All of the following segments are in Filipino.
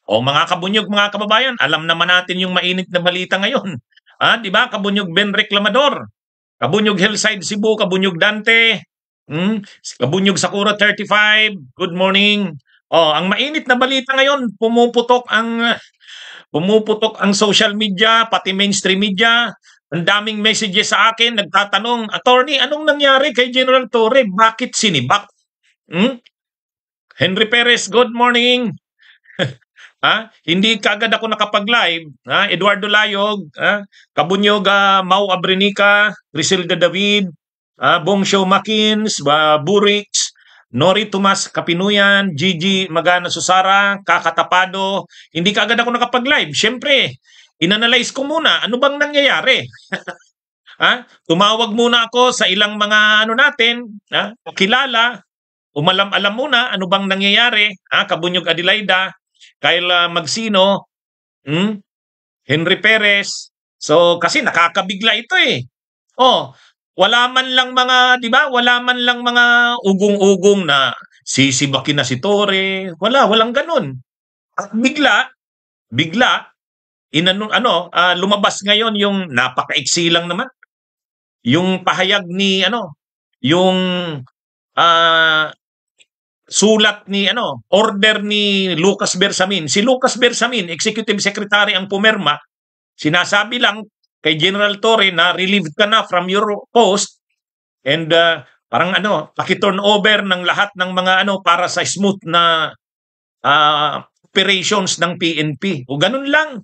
O mga kabunyog, mga kababayan, alam naman natin yung mainit na balita ngayon. Di ba? Kabunyog Ben Reclamador, Kabunyog Hillside Cebu, Kabunyog Dante, Kabunyog Sakura 35, good morning. Ang mainit na balita ngayon, pumuputok ang social media, pati mainstream media. Ang daming messages sa akin, nagtatanong, Attorney, anong nangyari kay General Torre? Bakit sinibak? Henry Perez, good morning. Hindi kaagad ako nakapag-live. Eduardo Layog, Kabunyog Mau Abrenica, Griselda David, Bongshow Makins, Burix, Nori Tomas Kapinuyan, Gigi Magana Susara, Kakatapado. Hindi kaagad ako nakapag-live. Siyempre, inanalyze ko muna ano bang nangyayari. Tumawag muna ako sa ilang mga natin, kilala, umalam-alam muna ano bang nangyayari. Kabunyog Adelaida, Kyle Magsino, Henry Perez. So kasi nakakabigla ito eh. Wala man lang mga, 'di ba? Wala man lang mga ugong-ugong na sisibakin na si Torre. Walang ganun. At bigla lumabas ngayon yung napakaiksi lang naman. Yung pahayag ni yung sulat ni order ni Lucas Bersamin. Si Lucas Bersamin, Executive Secretary ang pumirma. Sinasabi lang kay General Torre na relieved ka na from your post and parang paki-turn over ng lahat ng mga para sa smooth na operations ng PNP. O ganun lang.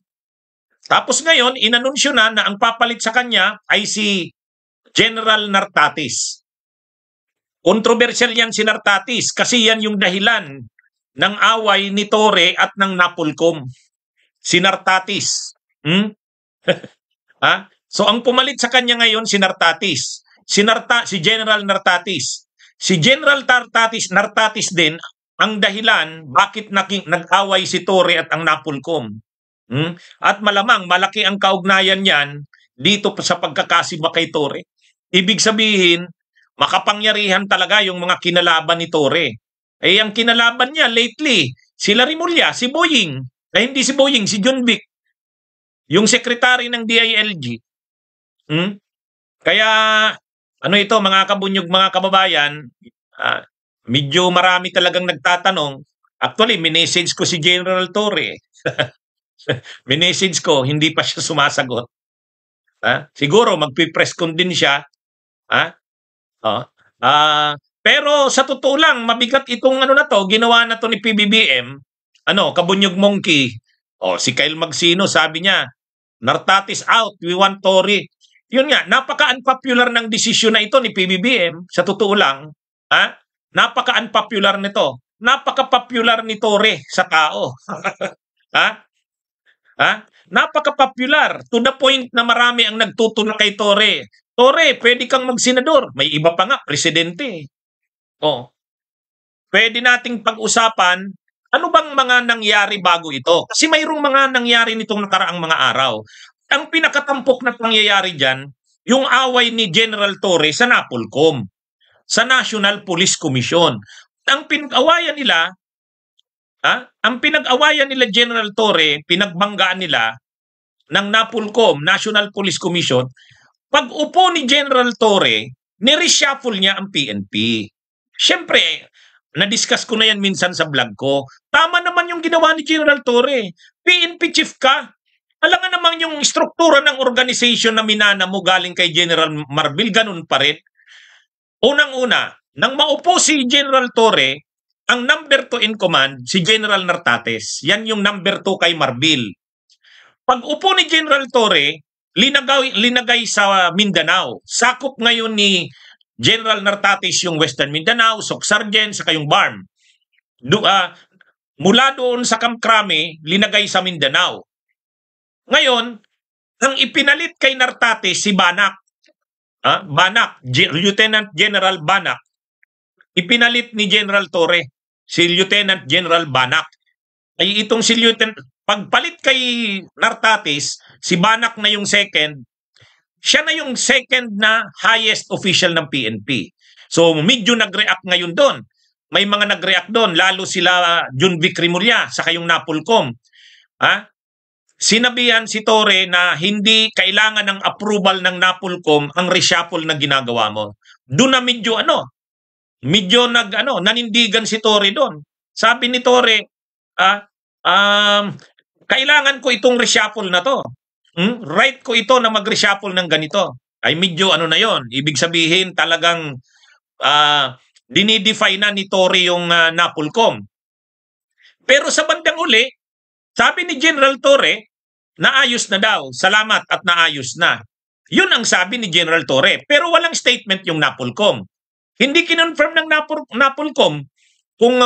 Tapos ngayon, inanunsyo na ang papalit sa kanya ay si General Nartatis. Controversial yan si Nartatis kasi yan yung dahilan ng away ni Torre at ng Napolcom. Si Nartatis. So ang pumalit sa kanya ngayon si Nartatis. Si General Nartatis. Si General Nartatis din ang dahilan bakit nag-away si Torre at ang Napolcom. At malamang malaki ang kaugnayan niyan dito sa pagkakasiba kay Torre. Ibig sabihin, makapangyarihan talaga yung mga kinalaban ni Torre. Ang kinalaban niya lately, sila Rimulya, si Boying. Hindi si Boying, si John Vic. Yung secretary ng DILG. Kaya, ito mga kabunyog, mga kababayan, medyo marami talagang nagtatanong. Actually, minessage ko si General Torre. Minessage ko, hindi pa siya sumasagot. Siguro, magpipress con din siya. Pero sa totoo lang, mabigat itong ginawa na to ni PBBM. Kabunyog Monkey. Si Kyle Magsino, sabi niya, Nartatis out, we want Torre. Yun nga, napaka-unpopular ng desisyon na ito ni PBBM, sa totoo lang. Napaka-unpopular nito. Napaka-popular ni Torre sa tao. Napaka-popular to the point na marami ang nagtutulak kay Torre. Torre, pwede kang magsenador. May iba pa nga, presidente. Pwede nating pag-usapan ano bang mga nangyari bago ito? Kasi mayroong mga nangyari nitong nakaraang mga araw. Ang pinakatampok na pangyayari dyan, yung away ni General Torre sa Napolcom, sa National Police Commission. Ang pinag-awayan nila General Torre, pinagbanggaan nila ng Napolcom, National Police Commission. Pag upo ni General Torre, nireshuffle niya ang PNP. Siyempre, na-discuss ko na yan minsan sa vlog ko. Tama naman yung ginawa ni General Torre. PNP chief ka. Alam nga naman yung struktura ng organization na minana mo galing kay General Marbil, ganun pa rin. Unang-una, nang maupo si General Torre, ang number 2 in command, si General Nartates. Yan yung number 2 kay Marbil. Pag upo ni General Torre, linagay sa Mindanao. Sakop ngayon ni General Nartates yung Western Mindanao, Soc-Sargent, saka yung BARM. Mula doon sa Camp Crame, linagay sa Mindanao. Ngayon, ang ipinalit kay Nartates si Banak. Lieutenant General Banak. Ipinalit ni General Torre si Lieutenant General Banak. Ay itong si Lieutenant, pagpalit kay Nartates, si Banak na yung second, siya na yung second na highest official ng PNP. So medyo nag-react ngayon doon. May mga nag-react doon, lalo sila John Vic Rimulya, saka yung Napolcom. Ha? Sinabihan si Torre na hindi kailangan ng approval ng NAPOLCOM ang reshuffle na ginagawa mo. Doon na medyo nanindigan si Torre doon. Sabi ni Torre, kailangan ko itong reshuffle na to. Right ko ito na mag-reshuffle ng ganito. Ay medyo na yon. Ibig sabihin talagang dinidefine na ni Torre yung NAPOLCOM. Pero sa bandang uli, sabi ni General Torre, naayos na daw. Salamat at naayos na. Yun ang sabi ni General Torre. Pero walang statement yung NAPOLCOM. Hindi kinonfirm ng NAPOLCOM kung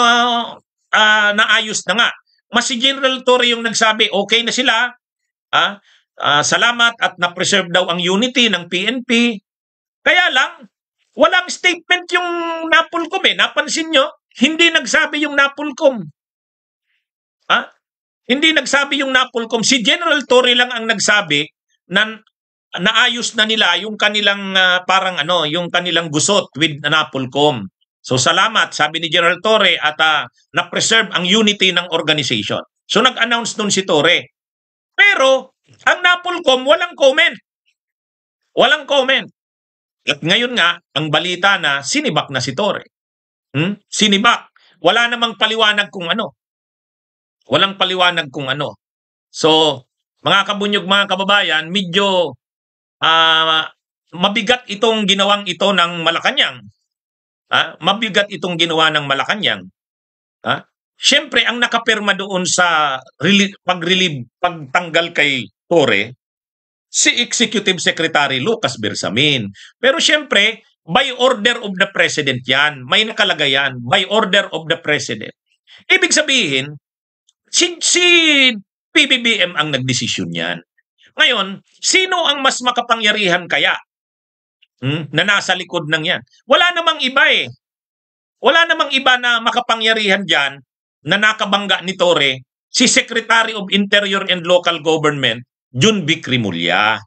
naayos na nga. Mas si General Torre yung nagsabi, okay na sila. Salamat at na-preserve daw ang unity ng PNP. Kaya lang, walang statement yung NAPOLCOM eh. Napansin nyo, hindi nagsabi yung NAPOLCOM. Hindi nagsabi yung NAPOLCOM. Si General Torre lang ang nagsabi na naayos na nila yung kanilang yung kanilang gusot with NAPOLCOM. So salamat, sabi ni General Torre, at na-preserve ang unity ng organization. So nag-announce nun si Torre. Pero ang NAPOLCOM walang comment. Walang comment. At ngayon nga, ang balita na sinibak na si Torre. Sinibak. Wala namang paliwanag kung ano. Walang paliwanag kung ano. So, mga kabunyog, mga kababayan, medyo mabigat itong ginawang ito ng Malacanang. Mabigat itong ginawa ng Malacanang. Siyempre, ang nakapirma doon sa pagtanggal kay Torre, si Executive Secretary Lucas Bersamin. Pero siyempre, by order of the President yan. May nakalagay yan, by order of the President. Ibig sabihin, si PBBM ang nagdesisyon yan. Ngayon, sino ang mas makapangyarihan kaya na nasa likod ng yan? Wala namang iba eh. Wala namang iba na makapangyarihan dyan na nakabangga ni Torre, si Secretary of Interior and Local Government, Jun Vic Rimulya.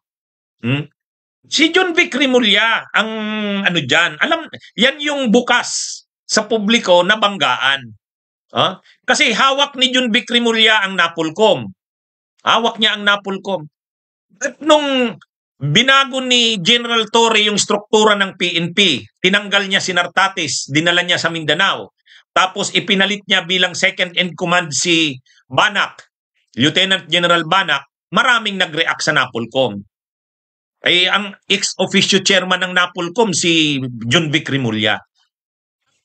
Si Jun Vic Rimulya ang dyan. Alam, yan yung bukas sa publiko na banggaan. Kasi hawak ni Jun Vic Rimulya ang NAPOLCOM. Hawak niya ang NAPOLCOM. At nung binago ni General Torre yung struktura ng PNP, tinanggal niya si Nartates, dinala niya sa Mindanao. Tapos ipinalit niya bilang second in command si Banak, Lieutenant General Banak, maraming nag-react sa NAPOLCOM. Ay ang ex-officio chairman ng NAPOLCOM si Jun Vic Rimulya.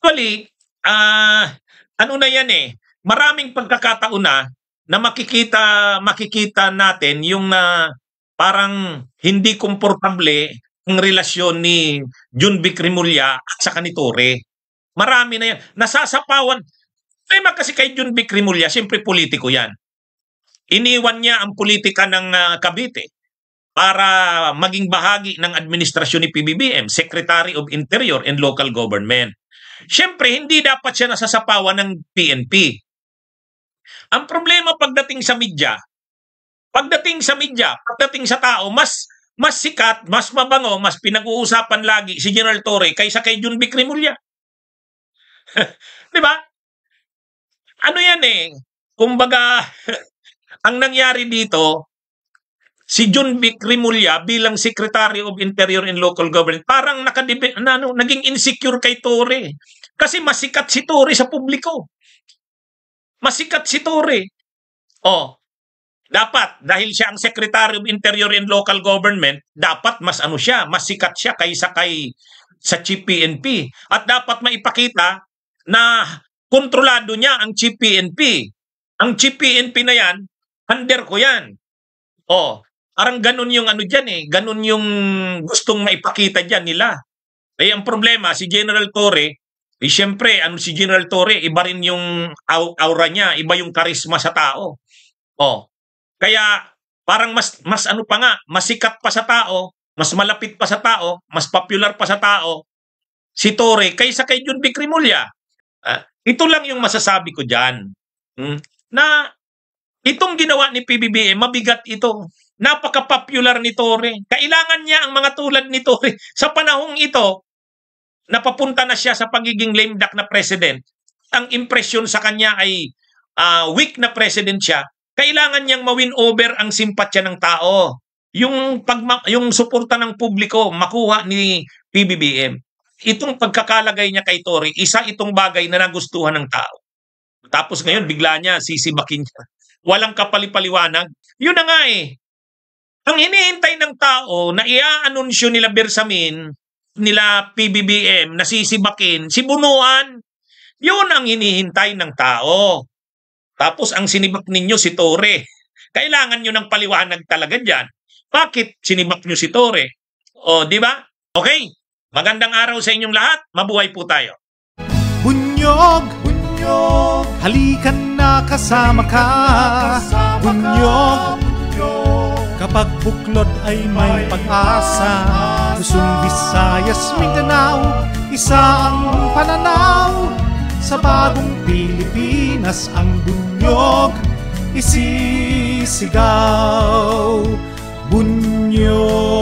Actually, na yan eh, maraming pagkakataon na makikita natin yung parang hindi komportable ang relasyon ni Jun Vic Rimulya at saka ni Torre. Marami na yan. Nasasapawan. Tema kasi kay Jun Vic Rimulya, siyempre politiko yan. Iniwan niya ang politika ng Cavite para maging bahagi ng administrasyon ni PBBM, Secretary of Interior and Local Government. Siyempre, hindi dapat siya nasasapawan ng PNP. Ang problema pagdating sa media, pagdating sa tao, mas sikat, mas mabango, mas pinag-uusapan lagi si General Torre kaysa kay Jun Vic Rimulya. Di ba? Ano yan eh? Kumbaga, ang nangyari dito, si Jun Vic Rimulya bilang Secretary of Interior and Local Government, parang naging insecure kay Torre. Kasi masikat si Torre sa publiko. Masikat si Torre. Dapat, dahil siya ang Secretary of Interior and Local Government, dapat mas sikat siya kaysa sa Chief PNP. At dapat maipakita na kontrolado niya ang Chief PNP. Ang Chief PNP na yan, under ko yan. Parang ganun yung dyan eh. Ganun yung gustong maipakita dyan nila. Ang problema, si General Torre, siyempre, si General Torre, iba rin yung aura niya, iba yung karisma sa tao. Kaya parang mas sikat pa sa tao, mas malapit pa sa tao, mas popular pa sa tao, si Torre kaysa kay Jun Vic Rimulya. Ito lang yung masasabi ko dyan. Na itong ginawa ni PBBM, mabigat ito. Napaka-popular ni Torre. Kailangan niya ang mga tulad ni Torre. Sa panahong ito, napapunta na siya sa pagiging lame duck na president. Ang impresyon sa kanya ay weak na president siya. Kailangan niyang ma-win over ang simpatya ng tao. Yung suporta ng publiko makuha ni PBBM. Itong pagkakalagay niya kay Tory, isa itong bagay na nagustuhan ng tao. Tapos ngayon bigla niya sisibakin niya. Walang kapalipaliwanag. Yun na nga eh. Ang hinihintay ng tao na i-anunsyo nila Bersamin, nila PBBM, na sisibakin, si Bunuan, yun ang hinihintay ng tao. Tapos ang sinibak ninyo si Tore. Kailangan nyo ng paliwanag talaga dyan. Bakit sinibak nyo si Tore? O, di ba? Okay. Magandang araw sa inyong lahat. Mabuhay po tayo. Bunyog, bunyog, halikan na kasama ka. Bunyog, kapag buklod ay may pag-asa. Luzon, Visayas, Mindanao, isa ang pananaw. Sa bagong Pilipinas ang bunyog isisigaw. Bunyog.